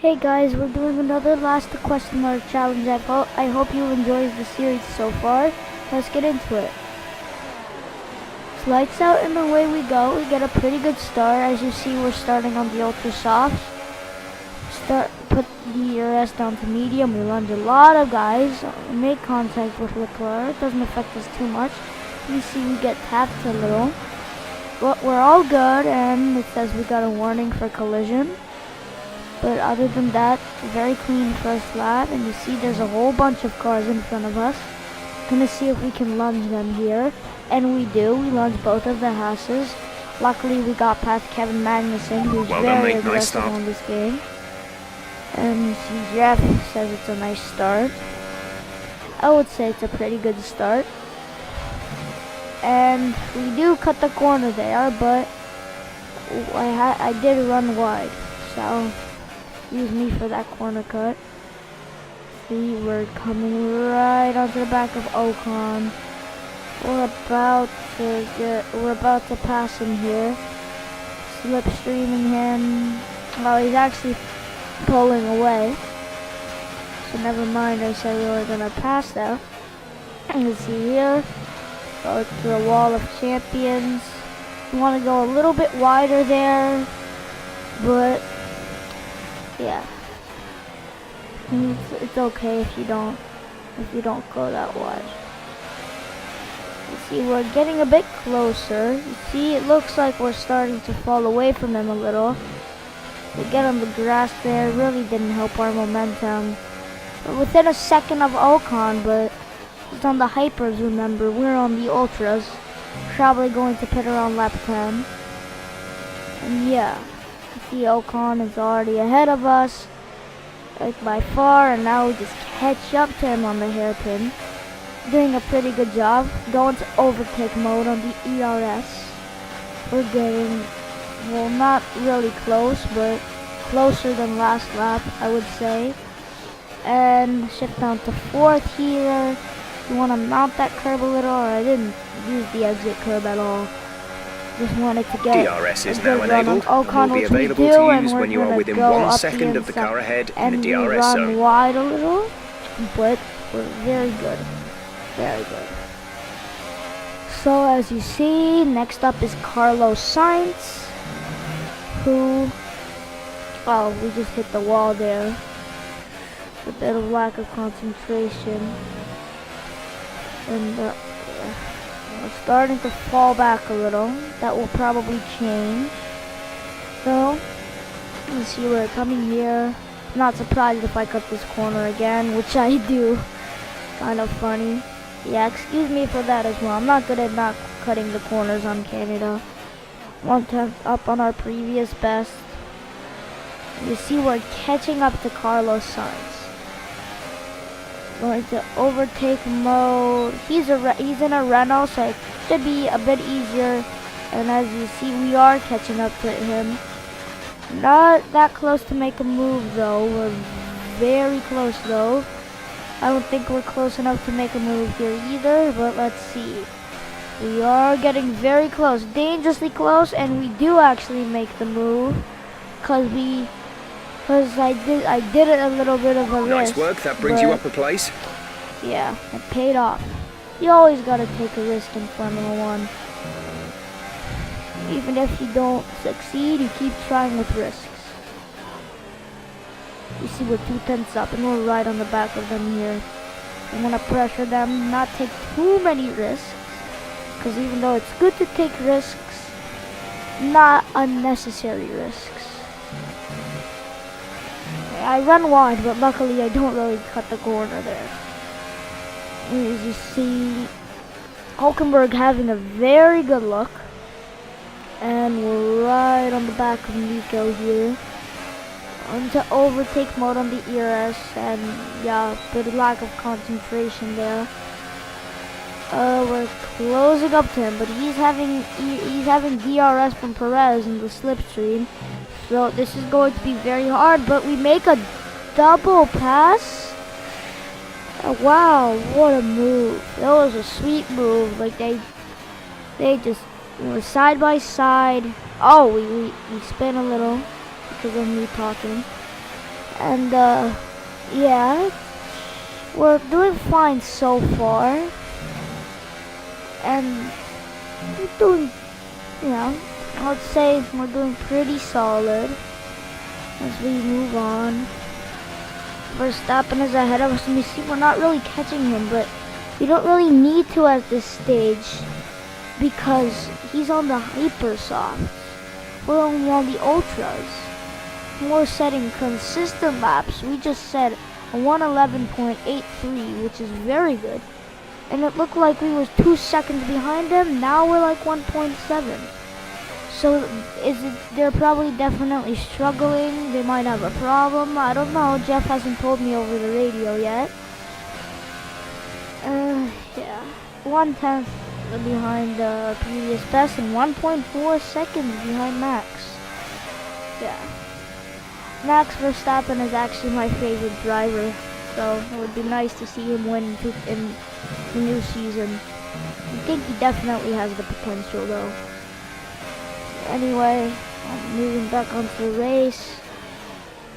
Hey guys, we're doing another last question mark challenge. I hope you enjoyed the series so far. Let's get into it. So lights out and away we go. We get a pretty good start. As you see, we're starting on the ultra soft. Put the ERS down to medium. We lunge a lot of guys. Make contact with Leclerc. It doesn't affect us too much. You see we get tapped a little. But we're all good, and it says we got a warning for collision. But other than that, very clean first lap, and you see there's a whole bunch of cars in front of us. Gonna see if we can lunge them here, and we do. We lunge both of the Haas's. Luckily, we got past Kevin Magnussen, who's very aggressive on this game. And you see Jeff says it's a nice start. I would say it's a pretty good start. And we do cut the corner there, but I did run wide, so excuse me for that corner cut. See, we're coming right onto the back of Ocon. We're about to pass him here. Slipstreaming him. Oh, he's actually pulling away. So never mind, I said we were gonna pass though. And you see here, go to the wall of champions. You want to go a little bit wider there, but yeah, it's okay if you don't go that wide. You see, we're getting a bit closer. You see, it looks like we're starting to fall away from him a little. We get on the grass there, really didn't help our momentum. We're within a second of Ocon, but it's on the hypers, remember, we're on the ultras. Probably going to pit around lap 10. And yeah, you see Ocon is already ahead of us, like by far, and now we just catch up to him on the hairpin. Doing a pretty good job. Going to overtake mode on the ERS. We're getting, well, not really close, but closer than last lap, I would say. And shift down to 4th here. You want to mount that curb a little, or I didn't use the exit curb at all. Just wanted to get DRS is now enabled Ocon, and will be available to use when you are within 1 second of the car ahead in the DRS zone. And we run wide a little, but we're very good. Very good. So as you see, next up is Carlos Sainz, who, oh, we just hit the wall there. A bit of lack of concentration. And we're starting to fall back a little. That will probably change. So, let's see, we're coming here. Not surprised if I cut this corner again, which I do. Kind of funny. Yeah, excuse me for that as well. I'm not good at not cutting the corners on Canada. 1/10 up on our previous best. You see, we're catching up to Carlos Sainz. Going to overtake mode. He's in a Renault, so it should be a bit easier. And as you see, we are catching up to him. Not that close to make a move though. We're very close though. I don't think we're close enough to make a move here either, but let's see. We are getting very close, dangerously close, and we do actually make the move because I did it a little bit of a risk. Nice work, that brings you up a place. Yeah, it paid off. You always gotta take a risk in Formula 1. Even if you don't succeed, you keep trying with risks. You see, we're 2/10 up and we're right on the back of them here. I'm gonna pressure them, not take too many risks, because even though it's good to take risks, not unnecessary risks. I run wide, but luckily I don't really cut the corner there. As you see, Hulkenberg having a very good look. And we're right on the back of Nico here. Onto overtake mode on the ERS, and yeah, bit of lack of concentration there. We're closing up to him, but he's having DRS from Perez in the slipstream. So this is going to be very hard, but we make a double pass. Wow, what a move. That was a sweet move. Like they just were side by side. Oh, we spin a little because of me talking. And yeah, we're doing fine so far. And we're doing, you know, I would say we're doing pretty solid as we move on. Verstappen is ahead of us, and you see we're not really catching him, but we don't really need to at this stage because he's on the hyper softs. We're only on the ultras. We're setting consistent laps. We just set a 111.83, which is very good. And it looked like we was 2 seconds behind them. Now we're like 1.7. So they're probably definitely struggling. They might have a problem. I don't know. Jeff hasn't told me over the radio yet. Yeah. 1/10 behind the previous best and 1.4 seconds behind Max. Yeah. Max Verstappen is actually my favorite driver. So it would be nice to see him win in the new season. I think he definitely has the potential though. Anyway, I'm moving back onto the race.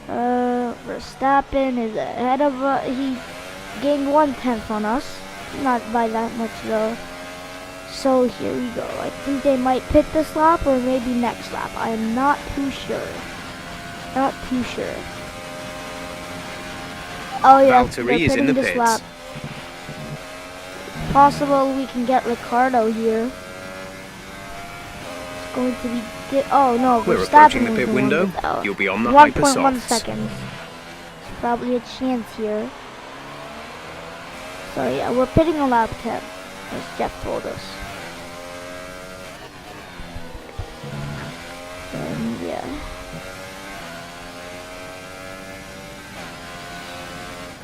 Verstappen is ahead of he gained 1/10 on us. Not by that much though. So here we go. I think they might pit this lap or maybe next lap. I am not too sure. Not too sure. Oh yeah, Valtteri is in the this pits. lap. Possible we can get Ricardo here. It's going to be. Oh no, We're Verstappen approaching the was pit the one window. without. You'll be on the hyper 1.1 softs. seconds. There's probably a chance here. So yeah, we're pitting a lap 10, as Jeff told us. And yeah.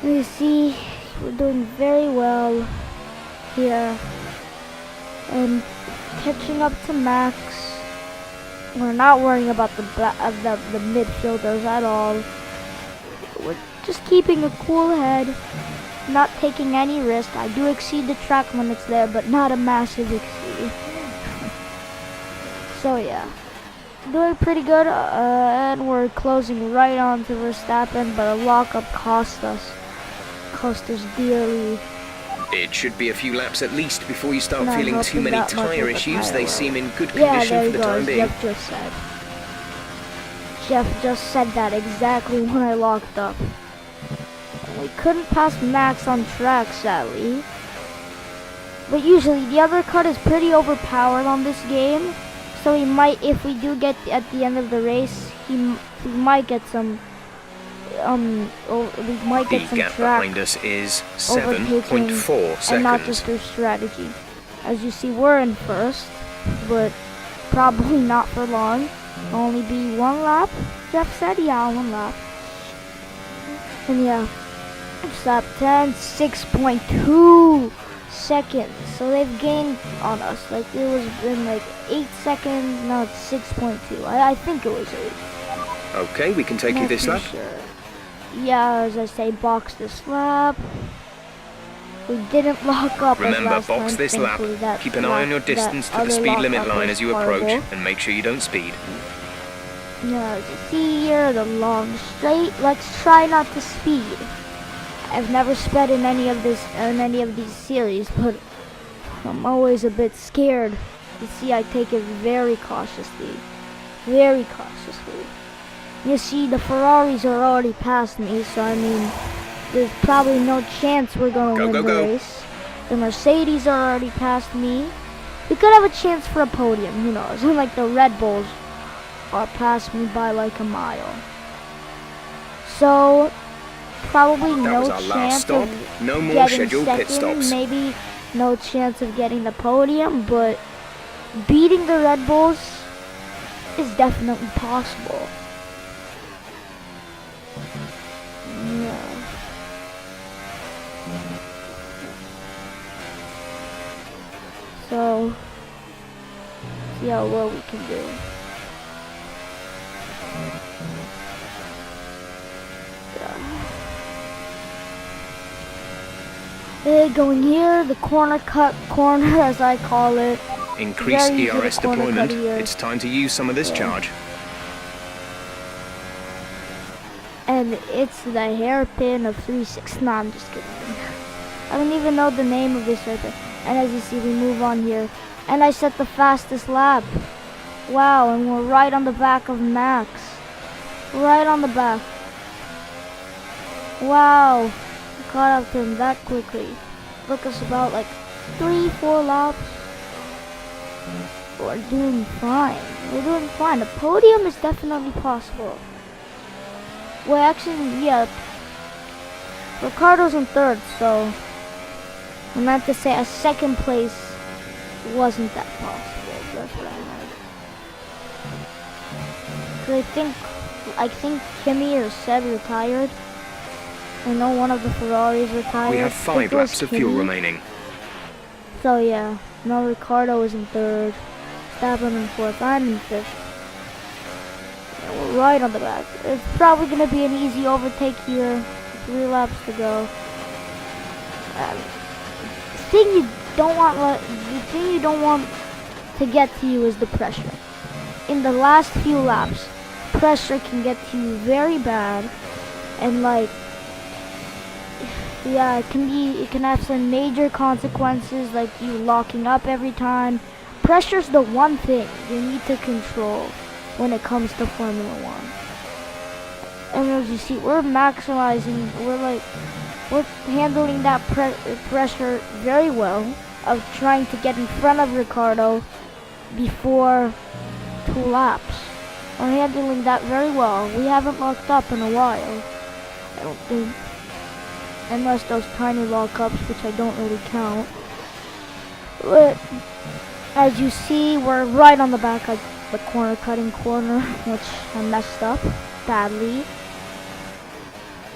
You see, we're doing very well here. And catching up to Max. We're not worrying about the midfielders at all. We're just keeping a cool head. Not taking any risk. I do exceed the track limits there, but not a massive exceed. So yeah, doing pretty good, and we're closing right on to Verstappen, but a lockup cost us dearly. It should be a few laps at least before you start Not feeling too helping many that much tyre with the issues. tyre They wear. seem in good Yeah, condition there for you the go, time as being. Jeff just said. Jeff just said that exactly when I locked up. We couldn't pass Max on track, sadly. But usually the other cut is pretty overpowered on this game. So he might, if we do get at the end of the race, he might get some, we might The get some gap track behind us is overtaking 7.4 and not just seconds. through strategy. As you see, we're in first, but probably not for long. Only be one lap. Jeff said, yeah, one lap. And yeah, lap 10, 6.2 seconds. So they've gained on us. Like it was in like 8 seconds. Now it's 6.2. I think it was 8. Okay, we can take you Not this too lap. sure. Yeah, as I say, box this lap. We didn't lock up. Remember, as last box time, this lap. thankfully. That Keep an eye on your that distance to the other speed limit lockup line was as you approach, horrible. and make sure you don't speed. Yeah, as you see here, the long straight. Let's try not to speed. I've never sped in any of these series, but I'm always a bit scared. You see, I take it very cautiously. Very cautiously. You see, the Ferraris are already past me, so I mean, there's probably no chance we're going to win the race. The Mercedes are already past me. We could have a chance for a podium, who knows? Like the Red Bulls are past me by like a mile. So, probably That no was our last chance stop. of No more getting scheduled pit second, stops. maybe no chance of getting the podium, but beating the Red Bulls is definitely possible. Yeah. So, see how well we can do. Going here, the corner as I call it. Increase Very easy to ERS corner deployment. cut here. It's time to use some of this charge. And it's the hairpin of 3-6. No, I'm just kidding. I don't even know the name of this hairpin. And as you see, we move on here. And I set the fastest lap. Wow, and we're right on the back of Max. Right on the back. Wow, we caught up to him that quickly. Took us about like 3-4 laps. We're doing fine. We're doing fine. A podium is definitely possible. Well, actually, yeah. Ricardo's in third, so I meant to say a second place wasn't that possible. That's what I meant. 'Cause I think Kimi or Seb retired. I know one of the Ferraris retired. We have 5 laps of fuel remaining. So yeah, no, Ricardo is in third. Verstappen in fourth. I'm in fifth. Yeah, we're right on the back. It's probably gonna be an easy overtake here. 3 laps to go. The thing you don't want to get to you is the pressure. In the last few laps, pressure can get to you very bad, and like, yeah, it can have some major consequences, like you locking up every time. Pressure's the one thing you need to control when it comes to Formula 1. And as you see, we're maximizing, we're handling that pressure very well, of trying to get in front of Ricardo before 2 laps. We're handling that very well. We haven't locked up in a while, I don't think. Unless those tiny lockups, which I don't really count. But as you see, we're right on the back of the cutting corner, which I messed up badly.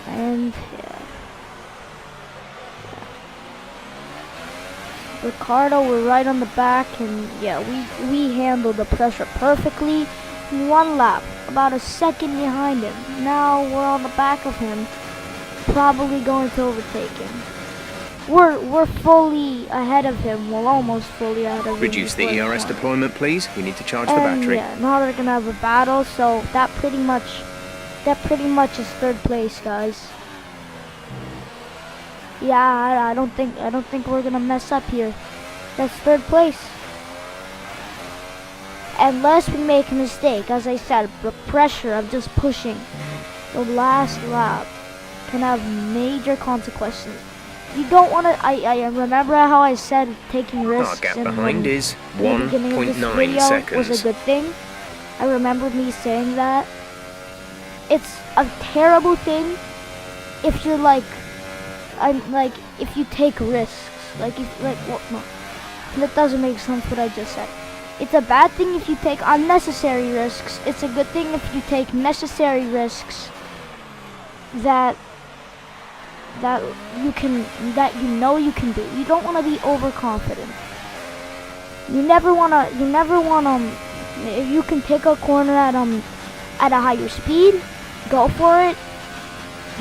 And yeah. Ricardo, we're right on the back, and yeah, we handled the pressure perfectly. In 1 lap, about a second behind him. Now we're on the back of him, probably going to overtake him. We're fully ahead of him. Well, almost fully ahead of him. Reduce the ERS deployment, please. We need to charge the battery. Yeah, now they're gonna have a battle, so that pretty much is third place, guys. Yeah, I don't think we're gonna mess up here. That's third place. Unless we make a mistake, as I said, the pressure of just pushing the last lap can have major consequences. You don't want to. I remember how I said taking risks. Our gap behind is the beginning of this 1.9 video seconds. was a good thing. I remember me saying that. It's a terrible thing if you're if you take risks. No, that doesn't make sense what I just said. It's a bad thing if you take unnecessary risks. It's a good thing if you take necessary risks that you know you can do. You don't want to be overconfident. You never want if you can take a corner at a higher speed, go for it.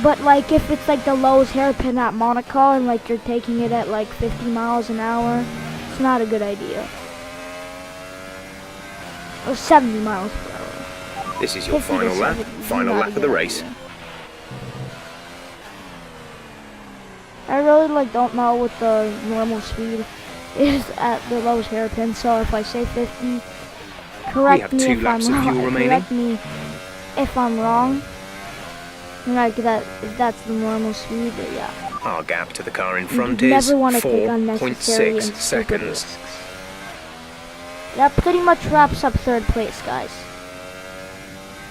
But like if it's like the lowest hairpin at Monaco and like you're taking it at like 50 miles an hour, it's not a good idea. Or 70 miles per hour. This is your final lap. Final lap of the race. Idea. I really don't know what the normal speed is at the lowest hairpin, so if I say 50, correct me if I'm wrong. Correct me if I'm wrong. Like that, if that's the normal speed, but yeah. Our gap to the car in front is 4.6 seconds. That pretty much wraps up third place, guys.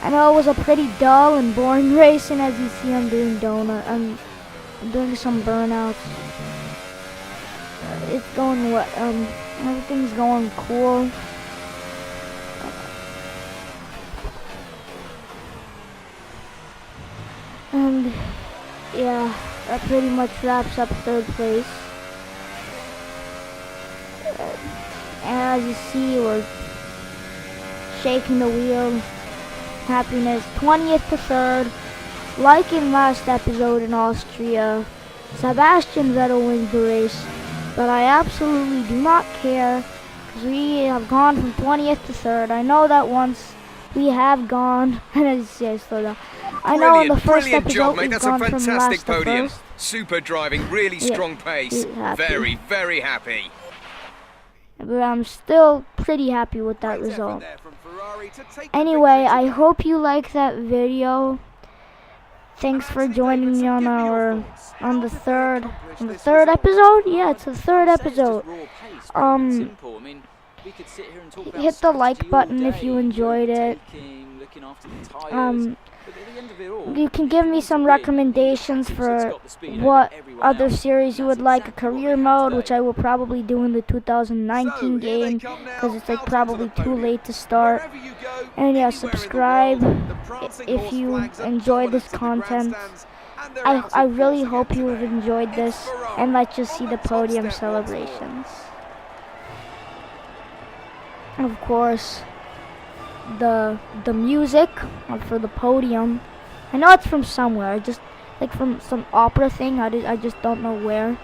I know it was a pretty dull and boring race, and as you see, I'm doing some burnouts. It's going what? Everything's going cool. And yeah, that pretty much wraps up third place. And as you see, we're shaking the wheel. Happiness, 20th to 3rd. Like in last episode in Austria, Sebastian Vettel wins the race, but I absolutely do not care because we have gone from 20th to 3rd. I know that once we have gone. Slow down. I know in the first Brilliant episode job, mate. we've That's a gone from fantastic last to podium. first. Super driving, really Yeah, strong pace. he's happy. Very, very happy. But I'm still pretty happy with that result. Anyway, I hope you like that video. Thanks for joining me on the third episode. Yeah, it's the third episode. Hit the like button if you enjoyed it. You can give me some recommendations for what other series you would like. A career mode, which I will probably do in the 2019 game, because it's like probably too late to start. And yeah, subscribe if you enjoy this content. I really hope you have enjoyed this, and let's just see the podium celebrations. Of course, the music for the podium, I know it's from somewhere, just like from some opera thing. I just don't know where.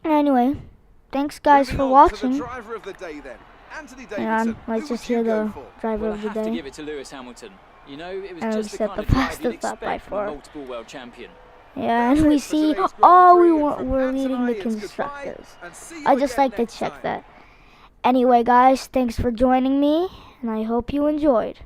Anyway, thanks guys for watching. And let's just hear the driver of the day. Give it to Lewis Hamilton. You know, it was And just set the the kind of drive fastest you'd lap by expect from a 4. multiple world champion. Yeah, and we see, we're leading the constructors. I just like to check that. Anyway guys, thanks for joining me, and I hope you enjoyed.